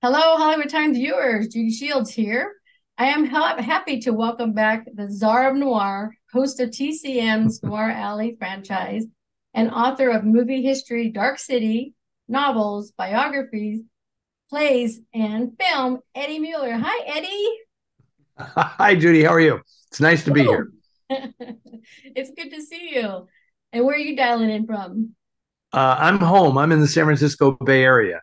Hello, Hollywood Times viewers. Judy Shields here. I am happy to welcome back the Czar of Noir, host of TCM's Noir Alley franchise, and author of movie history, Dark City, novels, biographies, plays, and film, Eddie Muller. Hi, Eddie. Hi, Judy. How are you? It's nice to be here. Woo! It's good to see you. And where are you dialing in from? I'm home. I'm in the San Francisco Bay Area,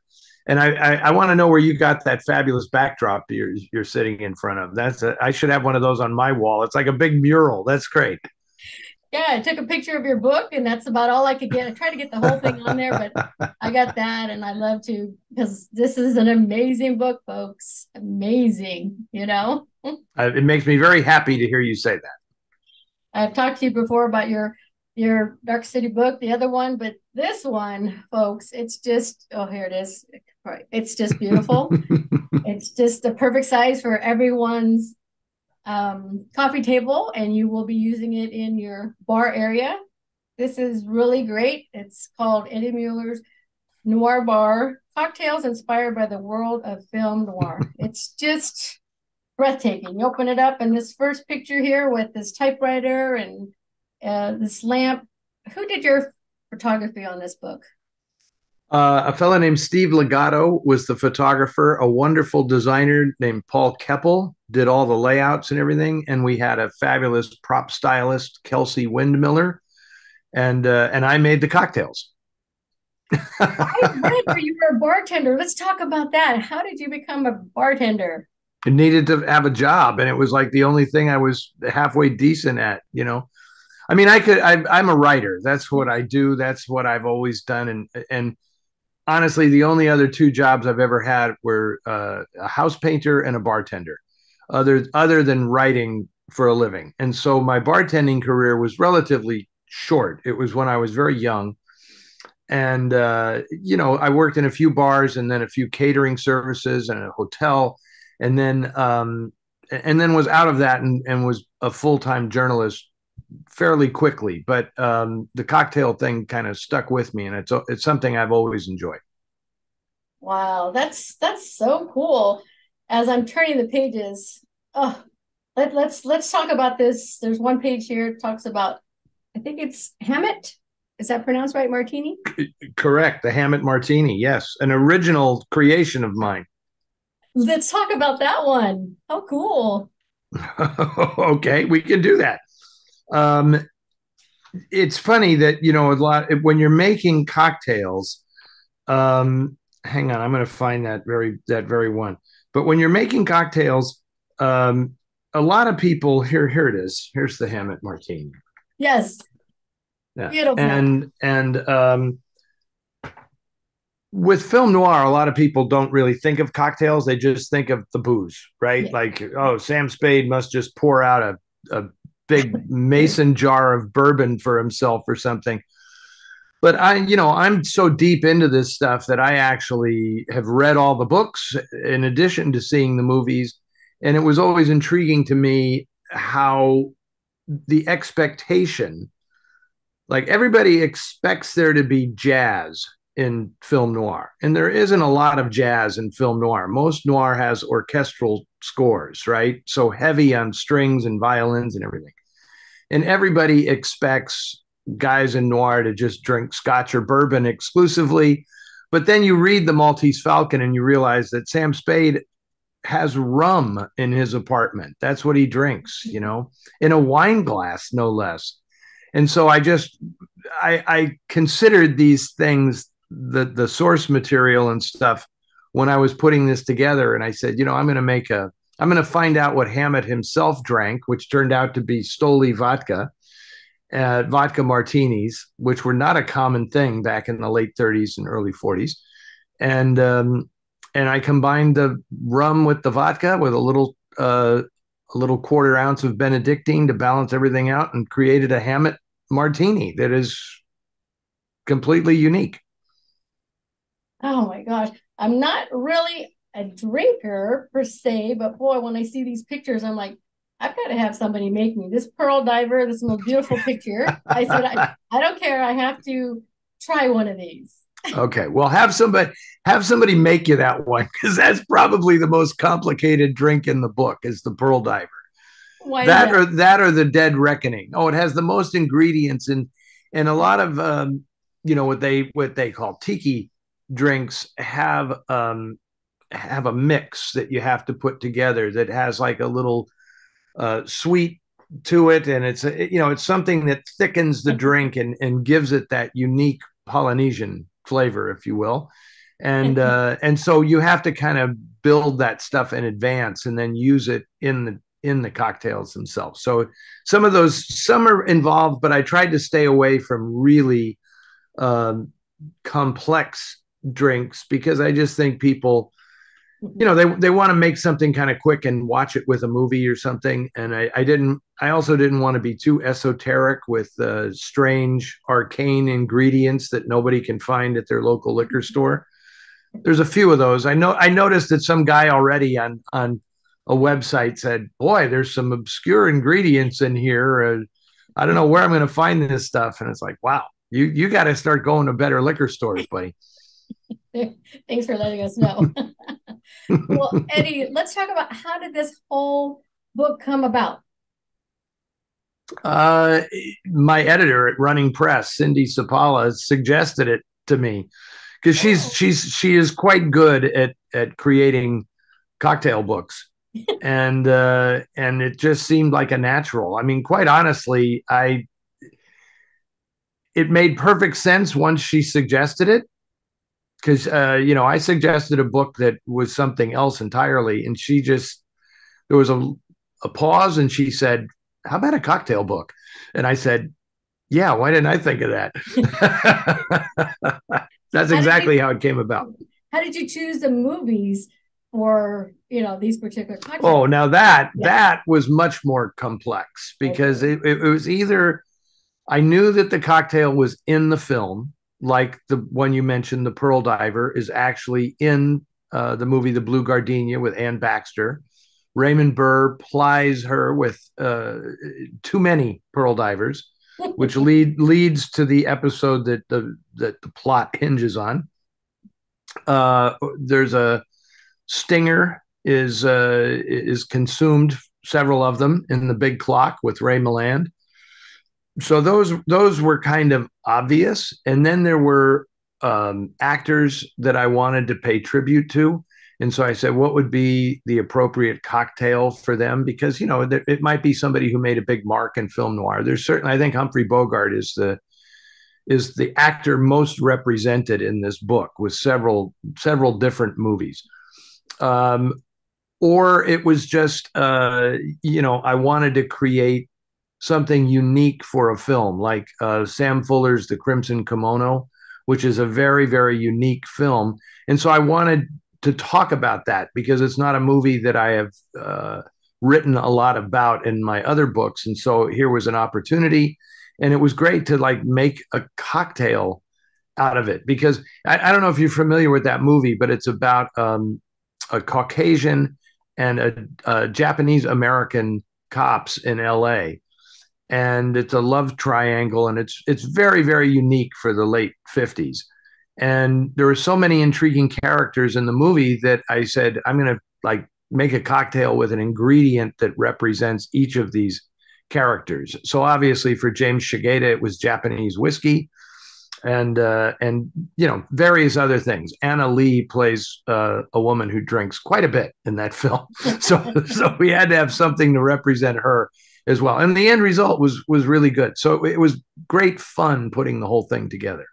and I want to know where you got that fabulous backdrop you're sitting in front of. I should have one of those on my wall. It's like a big mural. That's great. Yeah, I took a picture of your book, and that's about all I could get. I tried to get the whole thing on there, but I got that, and I love to because this is an amazing book, folks. Amazing, you know. It makes me very happy to hear you say that. I've talked to you before about your Dark City book, the other one, but this one, folks, it's just here it is. Right. It's just beautiful. It's just the perfect size for everyone's coffee table, and you will be using it in your bar area. This is really great. It's called Eddie Muller's Noir Bar, cocktails inspired by the world of film noir. It's just breathtaking. You open it up, and this first picture here with this typewriter and this lamp. Who did your photography on this book? A fellow named Steve Legato was the photographer. A wonderful designer named Paul Keppel did all the layouts and everything. And we had a fabulous prop stylist, Kelsey Windmiller, and I made the cocktails. I read where you were a bartender. Let's talk about that. How did you become a bartender? Needed to have a job, and it was like the only thing I was halfway decent at. I mean, I'm a writer. That's what I do. That's what I've always done. And honestly, the only other two jobs I've ever had were a house painter and a bartender, other than writing for a living. And so my bartending career was relatively short. It was when I was very young, and I worked in a few bars and then a few catering services and a hotel, and then was out of that and was a full-time journalist fairly quickly. But the cocktail thing kind of stuck with me, and it's something I've always enjoyed. Wow, that's so cool. As I'm turning the pages, oh, let's talk about this. There's one page here that talks about, I think it's Hammett. Is that pronounced right, Martini? Correct, the Hammett Martini. Yes, an original creation of mine. Let's talk about that one. How cool. Okay, we can do that. Um, it's funny that a lot when you're making cocktails. Hang on, I'm going to find that very one. But when you're making cocktails, a lot of people here it is. Here's the Hammett Martini. Yes, Yeah, beautiful. and with film noir, a lot of people don't really think of cocktails. They just think of the booze, right? Yeah. Like, oh, Sam Spade must just pour out a big mason jar of bourbon for himself or something. But I'm so deep into this stuff that I actually have read all the books in addition to seeing the movies. And it was always intriguing to me how the expectation, like everybody expects there to be jazz in film noir, and there isn't a lot of jazz in film noir. Most noir has orchestral scores, right? So heavy on strings and violins and everything. And everybody expects guys in noir to just drink scotch or bourbon exclusively. But then you read The Maltese Falcon and you realize that Sam Spade has rum in his apartment. That's what he drinks, in a wine glass, no less. And so I considered these things, the source material and stuff, when I was putting this together. And I said, I'm going to find out what Hammett himself drank, which turned out to be Stoli vodka, vodka martinis, which were not a common thing back in the late 30s and early 40s. And I combined the rum with the vodka with a little quarter ounce of Benedictine to balance everything out, and created a Hammett martini that is completely unique. Oh my gosh. I'm not really a drinker per se, but boy, when I see these pictures, I'm like, I've got to have somebody make me this pearl diver, this most beautiful picture. I said, I don't care. I have to try one of these. Okay. Well, have somebody make you that one, because that's probably the most complicated drink in the book is the Pearl Diver. Why is That that? or that or the Dead Reckoning. Oh, it has the most ingredients and a lot of what they call tiki drinks have a mix that you have to put together that has like a little sweet to it, and it's something that thickens the drink and gives it that unique Polynesian flavor, if you will. And so you have to kind of build that stuff in advance and then use it in the cocktails themselves. So some are involved, but I tried to stay away from really um, complex drinks because I just think people, they want to make something kind of quick and watch it with a movie or something. And I also didn't want to be too esoteric with strange arcane ingredients that nobody can find at their local liquor store. There's a few of those. I noticed that some guy already on a website said, boy, there's some obscure ingredients in here. I don't know where I'm going to find this stuff. And it's like, wow, you got to start going to better liquor stores, buddy. Thanks for letting us know. Well, Eddie, let's talk about how did this whole book come about? uh, my editor at Running Press, Cindy Sapala, suggested it to me because Oh, she is quite good at creating cocktail books, and it just seemed like a natural. I mean, quite honestly, I it made perfect sense once she suggested it because I suggested a book that was something else entirely, and she just there was a pause, and she said, "How about a cocktail book?" And I said, "Yeah, why didn't I think of that?" That's how did you exactly how it came about. how did you choose the movies for these particular cocktails? Oh, now that Yeah. that was much more complex because Okay. it was either I knew that the cocktail was in the film, like the one you mentioned, the Pearl Diver, is actually in the movie The Blue Gardenia with Ann Baxter. Raymond Burr plies her with too many Pearl Divers, which leads to the episode that the plot hinges on. There's a Stinger is consumed, several of them in the Big Clock with Ray Milland. So those were kind of obvious, and then there were actors that I wanted to pay tribute to, and so I said, what would be the appropriate cocktail for them? Because it might be somebody who made a big mark in film noir. There's certainly, I think Humphrey Bogart is the actor most represented in this book with several different movies. Um, or it was just I wanted to create something unique for a film, like Sam Fuller's The Crimson Kimono, which is a very, very unique film. And so I wanted to talk about that because it's not a movie that I have written a lot about in my other books. And so here was an opportunity, and it was great to like make a cocktail out of it because I don't know if you're familiar with that movie, but it's about a Caucasian and a Japanese American cops in LA, and it's a love triangle, and it's very, very unique for the late 50s. And there were so many intriguing characters in the movie that I said I'm going to like make a cocktail with an ingredient that represents each of these characters. So obviously for James Shigeta it was Japanese whiskey, and various other things. Anna Lee plays a woman who drinks quite a bit in that film, so we had to have something to represent her as well. And the end result was really good. So it was great fun putting the whole thing together.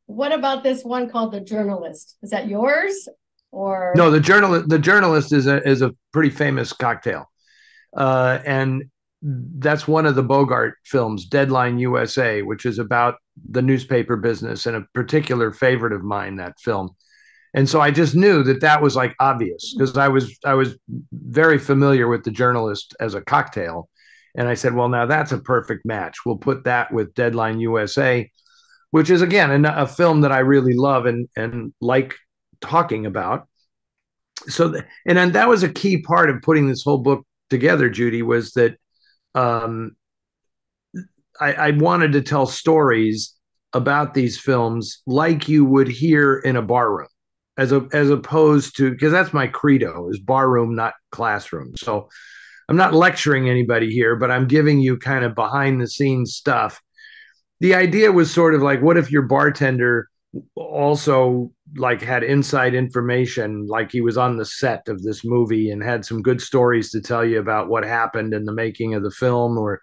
What about this one called The Journalist? Is that yours No, or the journalist is a pretty famous cocktail, and that's one of the Bogart films, Deadline USA, which is about the newspaper business and a particular favorite of mine, that film. And so I just knew that that was like obvious because I was very familiar with the journalist as a cocktail, and I said, well, now that's a perfect match. We'll put that with Deadline USA, which is again a film that I really love and like talking about. And then that was a key part of putting this whole book together, Judy, was that um, I wanted to tell stories about these films like you would hear in a barroom, as opposed to, because that's my credo, is barroom, not classroom. So I'm not lecturing anybody here, but I'm giving you kind of behind the scenes stuff. The idea was sort of like, what if your bartender also like had inside information, like he was on the set of this movie and had some good stories to tell you about what happened in the making of the film, or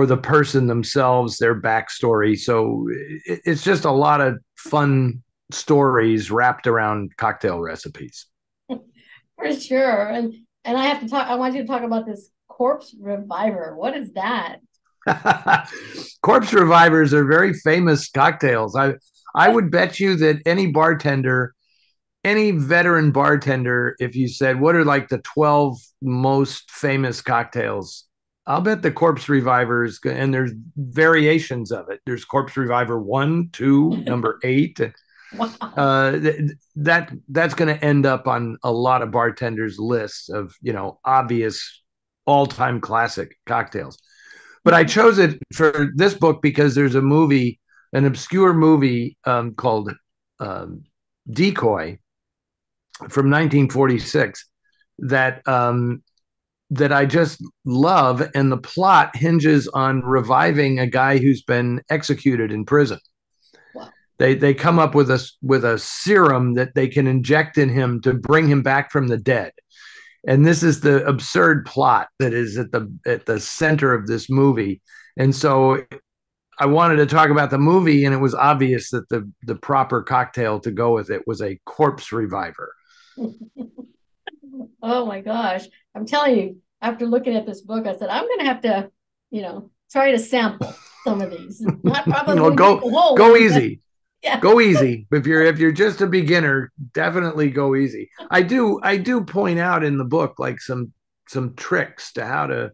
the person themselves, their backstory. So it's just a lot of fun stories wrapped around cocktail recipes. For sure. And I have to talk, I want you to talk about this corpse reviver. What is that? Corpse revivers are very famous cocktails. I would bet you that any bartender, any veteran bartender, if you said what are like the 12 most famous cocktails, I'll bet the corpse revivers, and there's variations of it. There's corpse reviver 1, 2, number 8. Wow. That's going to end up on a lot of bartenders' lists of, obvious all-time classic cocktails. But I chose it for this book because there's a movie, an obscure movie called Decoy from 1946 that I just love, and the plot hinges on reviving a guy who's been executed in prison. Wow. They come up with a serum that they can inject in him to bring him back from the dead. And this is the absurd plot that is at the center of this movie. And so I wanted to talk about the movie, and it was obvious that the proper cocktail to go with it was a corpse reviver. Oh my gosh. I'm telling you, after looking at this book, I said, I'm going to have to, try to sample some of these. Not probably go easy. Yeah. Go easy. If you're just a beginner, definitely go easy. I do point out in the book like some tricks to how to,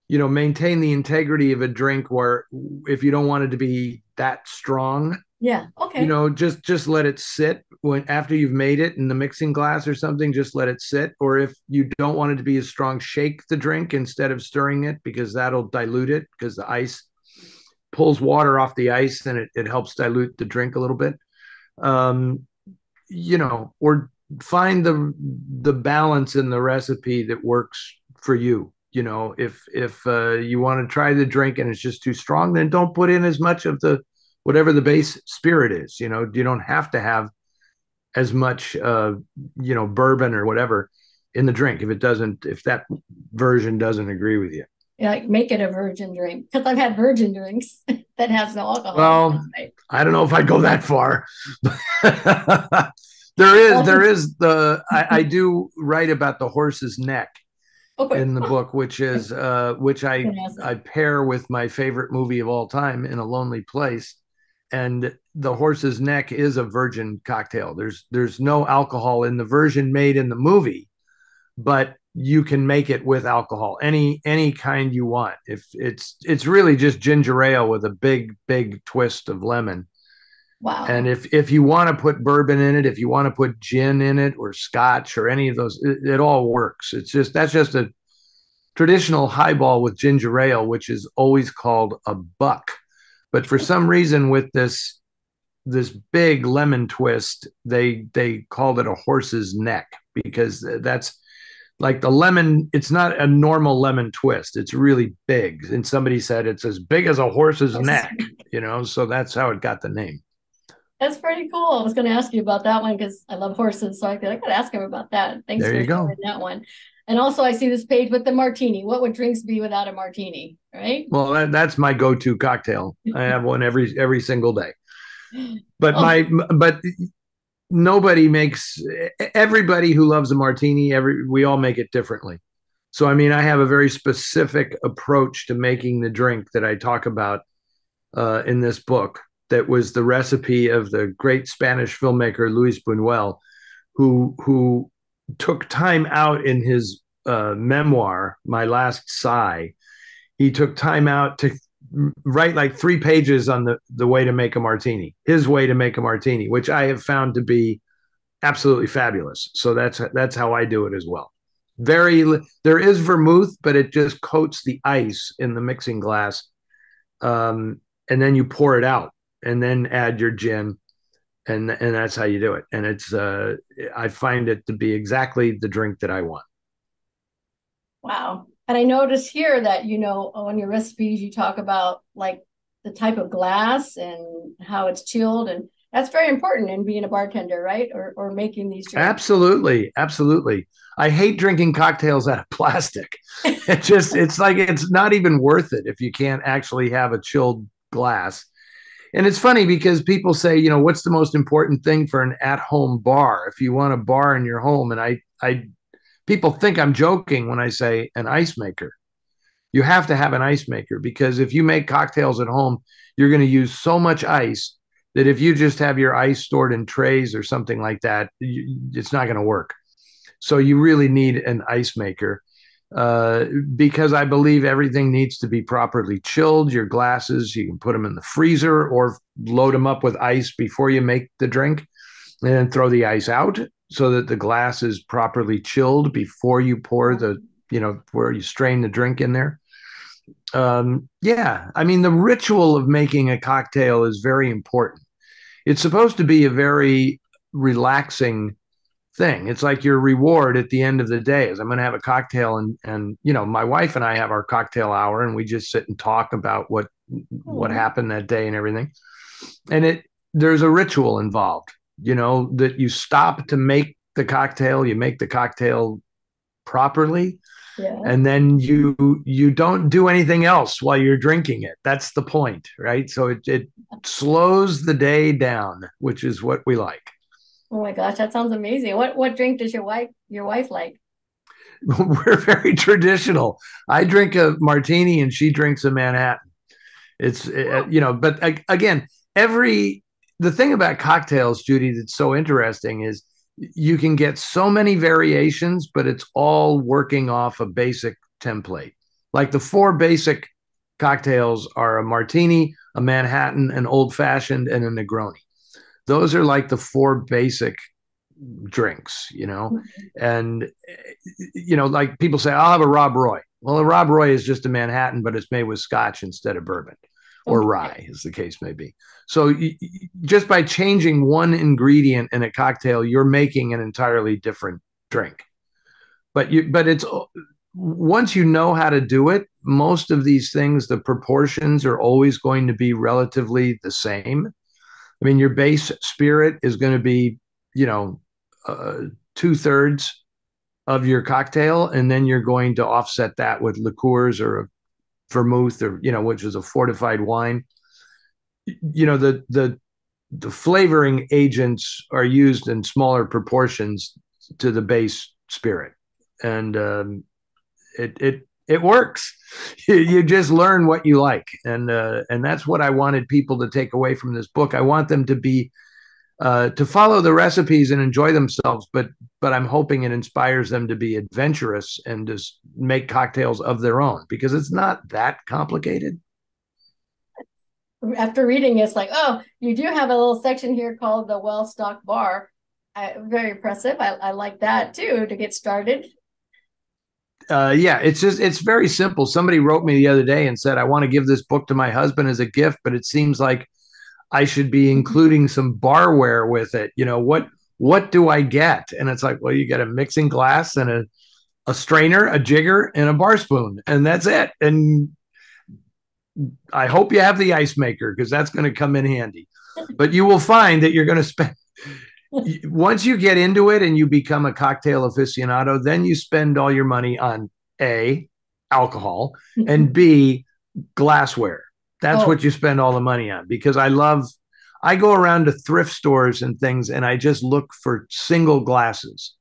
maintain the integrity of a drink, where if you don't want it to be that strong, yeah, okay, just let it sit after you've made it in the mixing glass or something. Just let it sit. Or if you don't want it to be as strong, shake the drink instead of stirring it, because that'll dilute it, because the ice pulls water off the ice, and it helps dilute the drink a little bit. Or find the balance in the recipe that works for you. If you want to try the drink and it's just too strong, then don't put in as much of whatever the base spirit is. You don't have to have as much bourbon or whatever in the drink if that version doesn't agree with you. Yeah, like make it a virgin drink, because I've had virgin drinks that has no alcohol. Well, I don't know if I'd go that far. There is I do write about the horse's neck in the book, which I pair with my favorite movie of all time, In a Lonely Place. And the horse's neck is a virgin cocktail. There's no alcohol in the version made in the movie, but you can make it with alcohol, any kind you want. If it's really just ginger ale with a big twist of lemon. Wow. And if you want to put bourbon in it, if you want to put gin in it, or scotch, or any of those, it all works. That's just a traditional highball with ginger ale, which is always called a buck. But for some reason, with this big lemon twist, they called it a horse's neck, because that's like the lemon. It's not a normal lemon twist. It's really big. And somebody said it's as big as a horse's neck, so that's how it got the name. That's pretty cool. I was going to ask you about that one because I love horses. So I feel like I could ask him about that. Thanks for sharing that one. And also I see this page with the martini. What would drinks be without a martini, right? Well, that's my go-to cocktail. I have one every single day. But but everybody who loves a martini, we all make it differently. So, I have a very specific approach to making the drink that I talk about in this book. That was the recipe of the great Spanish filmmaker Luis Buñuel, who took time out in his memoir, My Last Sigh. He took time out to write like 3 pages on the way to make a martini, his way to make a martini, which I have found to be absolutely fabulous. So that's how I do it as well. There is vermouth, but it just coats the ice in the mixing glass, and then you pour it out. and then add your gin, and that's how you do it. And it's I find it to be exactly the drink that I want. Wow. And I notice here that, on your recipes, you talk about like the type of glass and how it's chilled. And that's very important in being a bartender, right? Or making these drinks. Absolutely, absolutely. I hate drinking cocktails out of plastic. It's like it's not even worth it if you can't actually have a chilled glass. And it's funny because people say, what's the most important thing for an at-home bar? If you want a bar in your home, and people think I'm joking when I say an ice maker. You have to have an ice maker because if you make cocktails at home, you're going to use so much ice that if you just have your ice stored in trays or something like that, it's not going to work. So you really need an ice maker because I believe everything needs to be properly chilled. Your glasses, you can put them in the freezer or load them up with ice before you make the drink and then throw the ice out so that the glass is properly chilled before you pour where you strain the drink in there. Yeah, I mean, the ritual of making a cocktail is very important. It's supposed to be a very relaxing thing. It's like your reward at the end of the day is I'm going to have a cocktail and my wife and I have our cocktail hour and we just sit and talk about what happened that day and everything. And there's a ritual involved, that you stop to make the cocktail, you make the cocktail properly. Yeah. And then you don't do anything else while you're drinking it. That's the point, right? So it slows the day down, which is what we like. Oh my gosh, that sounds amazing. What drink does your wife like? We're very traditional. I drink a martini and she drinks a Manhattan. It's but again, the thing about cocktails, Judy, that's so interesting is you can get so many variations, but it's all working off a basic template. Like the four basic cocktails are a martini, a Manhattan, an old fashioned, and a Negroni. Those are like the four basic drinks, and like people say, I'll have a Rob Roy. Well, a Rob Roy is just a Manhattan, but it's made with scotch instead of bourbon or rye, as the case may be. So just by changing one ingredient in a cocktail, you're making an entirely different drink. But it's once you know how to do it, most of these things, the proportions are always going to be relatively the same. I mean, your base spirit is going to be, 2/3 of your cocktail, and then you're going to offset that with liqueurs or a vermouth or which is a fortified wine. The flavoring agents are used in smaller proportions to the base spirit, and it works. You just learn what you like, and that's what I wanted people to take away from this book. I want them to be to follow the recipes and enjoy themselves, but I'm hoping it inspires them to be adventurous and just make cocktails of their own because it's not that complicated. After reading, it's like, oh, you do have a little section here called the well-stocked bar. Very impressive. I like that too to get started. Yeah, it's very simple. Somebody wrote me the other day and said, I want to give this book to my husband as a gift, but it seems like I should be including some barware with it. What do I get? And it's like, well, you get a mixing glass and a strainer, a jigger, and a bar spoon, and that's it. And I hope you have the ice maker because that's going to come in handy. But you will find that you're going to spend once you get into it and you become a cocktail aficionado, then you spend all your money on A, alcohol, and B, glassware. That's what you spend all the money on because I go around to thrift stores and things and I just look for single glasses.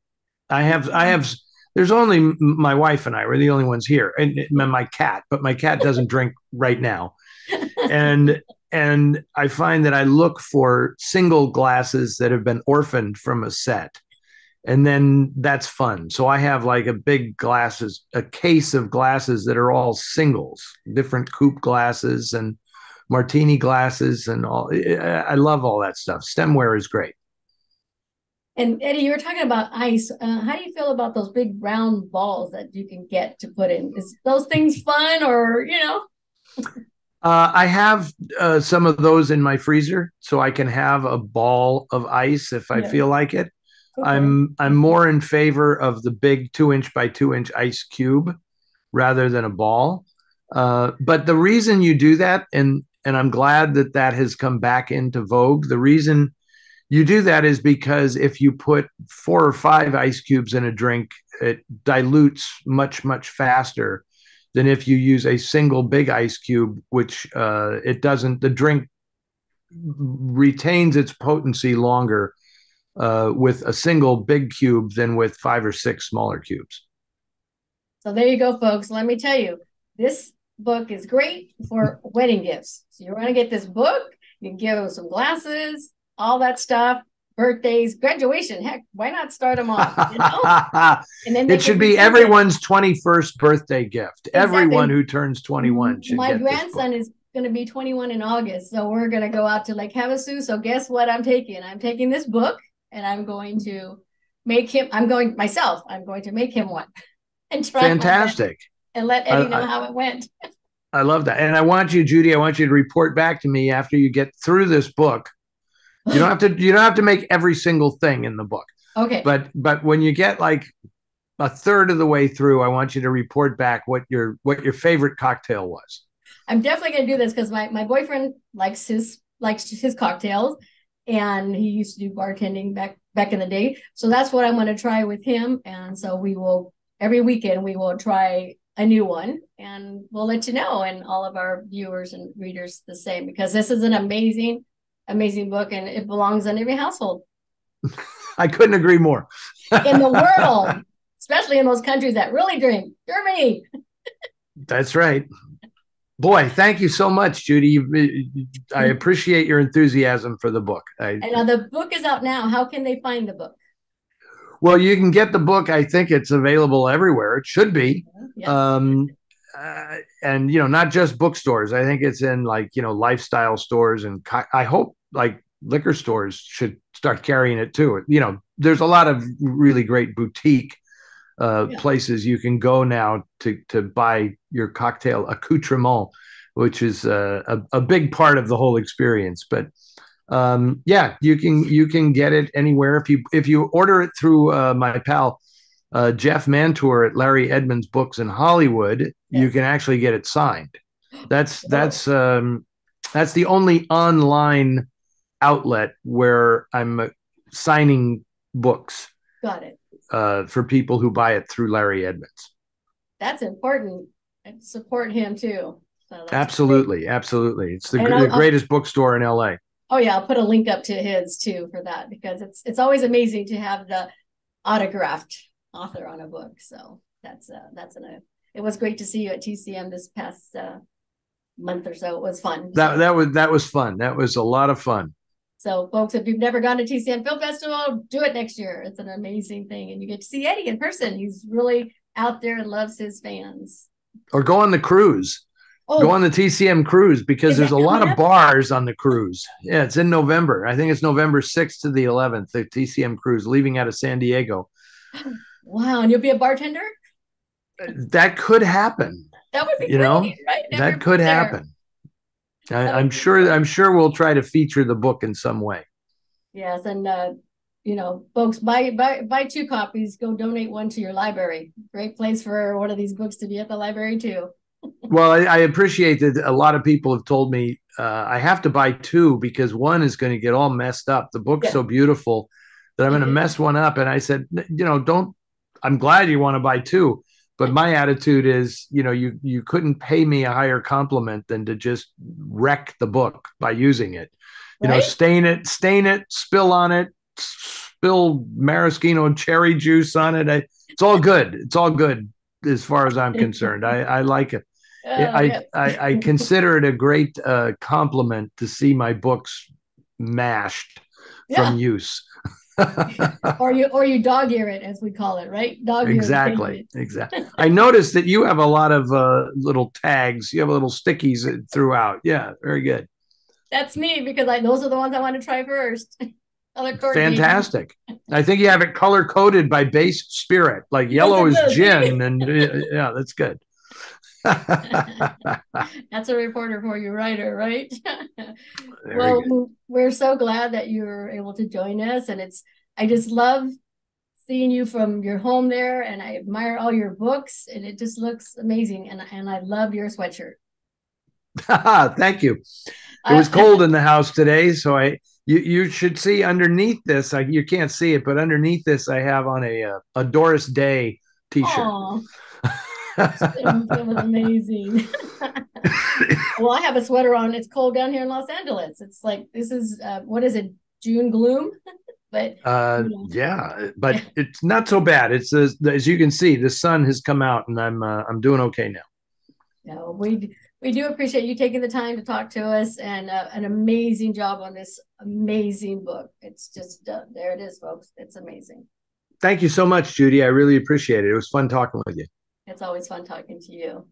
There's only my wife and I, we're the only ones here, and my cat, but my cat doesn't drink right now. And I find that I look for single glasses that have been orphaned from a set. And then that's fun. So I have like a case of glasses that are all singles, different coupe glasses and martini glasses and all. I love all that stuff. Stemware is great. And Eddie, you were talking about ice. How do you feel about those big round balls that you can get to put in? Is those things fun or? I have some of those in my freezer, so I can have a ball of ice if I Yeah. feel like it. Okay. I'm more in favor of the big 2 inch by 2 inch ice cube rather than a ball. But the reason you do that, and I'm glad that that has come back into vogue. The reason you do that is because if you put 4 or 5 ice cubes in a drink, it dilutes much faster than if you use a single big ice cube, which it doesn't. The drink retains its potency longer with a single big cube than with 5 or 6 smaller cubes. So there you go, folks. Let me tell you, this book is great for wedding gifts. So you want to get this book, you can give them some glasses, all that stuff, birthdays, graduation. Heck, why not start them off? You know? And then they It can should be return it. everyone's 21st birthday gift. Everyone Exactly. who turns 21 should My get this book. grandson is going to be 21 in August. So we're going to go out to Lake Havasu. So guess what I'm taking? I'm taking this book and I'm going to make him, I'm going myself, I'm going to make him one and try my best Fantastic. and let I, Eddie know I, how it went. I love that. And I want you, Judy, I want you to report back to me after you get through this book. You don't have to make every single thing in the book. Okay. But when you get like a third of the way through, I want you to report back what your favorite cocktail was. I'm definitely going to do this because my boyfriend likes his cocktails and he used to do bartending back in the day. So that's what I'm going to try with him. And so we will every weekend we will try a new one and we'll let you know, and all of our viewers and readers the same, because this is an amazing book and it belongs in every household I couldn't agree more. in the world, especially in those countries that really drink. Germany. That's right. Boy, thank you so much, Judy. I appreciate your enthusiasm for the book. And now the book is out now. How can they find the book? Well, you can get the book. I think it's available everywhere. It should be. Yes. And not just bookstores. I think it's in like lifestyle stores, and I hope like liquor stores should start carrying it too. There's a lot of really great boutique places you can go now to buy your cocktail accoutrement, which is a big part of the whole experience. But yeah, you can get it anywhere if you order it through my pal Jeff Mantour at Larry Edmonds Books in Hollywood. Yes. You can actually get it signed. That's the only online outlet where I'm signing books. Got it. For people who buy it through Larry Edmonds. That's important. And support him too. So absolutely great. Absolutely. It's the greatest bookstore in LA. Oh yeah, I'll put a link up to his too for that, because it's always amazing to have the autographed author on a book. So it was great to see you at TCM this past month or so. It was fun. That was fun. That was a lot of fun. So folks, if you've never gone to TCM Film Festival, do it next year. It's an amazing thing. And you get to see Eddie in person. He's really out there and loves his fans. Or go on the cruise. Go on the TCM cruise, because there's a lot of bars on the cruise. Yeah, it's in November. I think it's November 6th to the 11th, the TCM cruise leaving out of San Diego. Wow. And you'll be a bartender? That could happen. That would be great, right? That could happen. I'm sure we'll try to feature the book in some way. Yes, and folks, buy 2 copies. Go donate one to your library. Great place for one of these books to be at the library too. Well, I appreciate that a lot of people have told me I have to buy 2 because one is going to get all messed up. The book's so beautiful that I'm going to mess one up. And I said, don't. I'm glad you want to buy 2. But my attitude is, you couldn't pay me a higher compliment than to just wreck the book by using it. Stain it, spill on it, spill maraschino cherry juice on it. It's all good. It's all good as far as I'm concerned. I like it. I consider it a great compliment to see my books mashed from use. or you dog ear it, as we call it, right? Dog ear. Exactly. I noticed that you have a lot of little tags. You have little stickies throughout. Yeah, very good. That's me, because those are the ones I want to try first. Fantastic. I think you have it color coded by base spirit, like yellow is gin, and yeah, that's good. That's a reporter for you, writer, right? Very good. Well, we're so glad that you were able to join us, and I just love seeing you from your home there, and I admire all your books, and it just looks amazing, and I love your sweatshirt. Thank you. It was cold in the house today, so you should see underneath this. You can't see it, but underneath this, I have on a Doris Day T-shirt. Oh, it was amazing. Well, I have a sweater on. It's cold down here in Los Angeles. It's like this is what is it, June gloom? But yeah, but it's not so bad. It's as you can see, the sun has come out, and I'm doing okay now. No, we do appreciate you taking the time to talk to us, and an amazing job on this amazing book. It's just there it is, folks. It's amazing. Thank you so much, Judy. I really appreciate it. It was fun talking with you. It's always fun talking to you.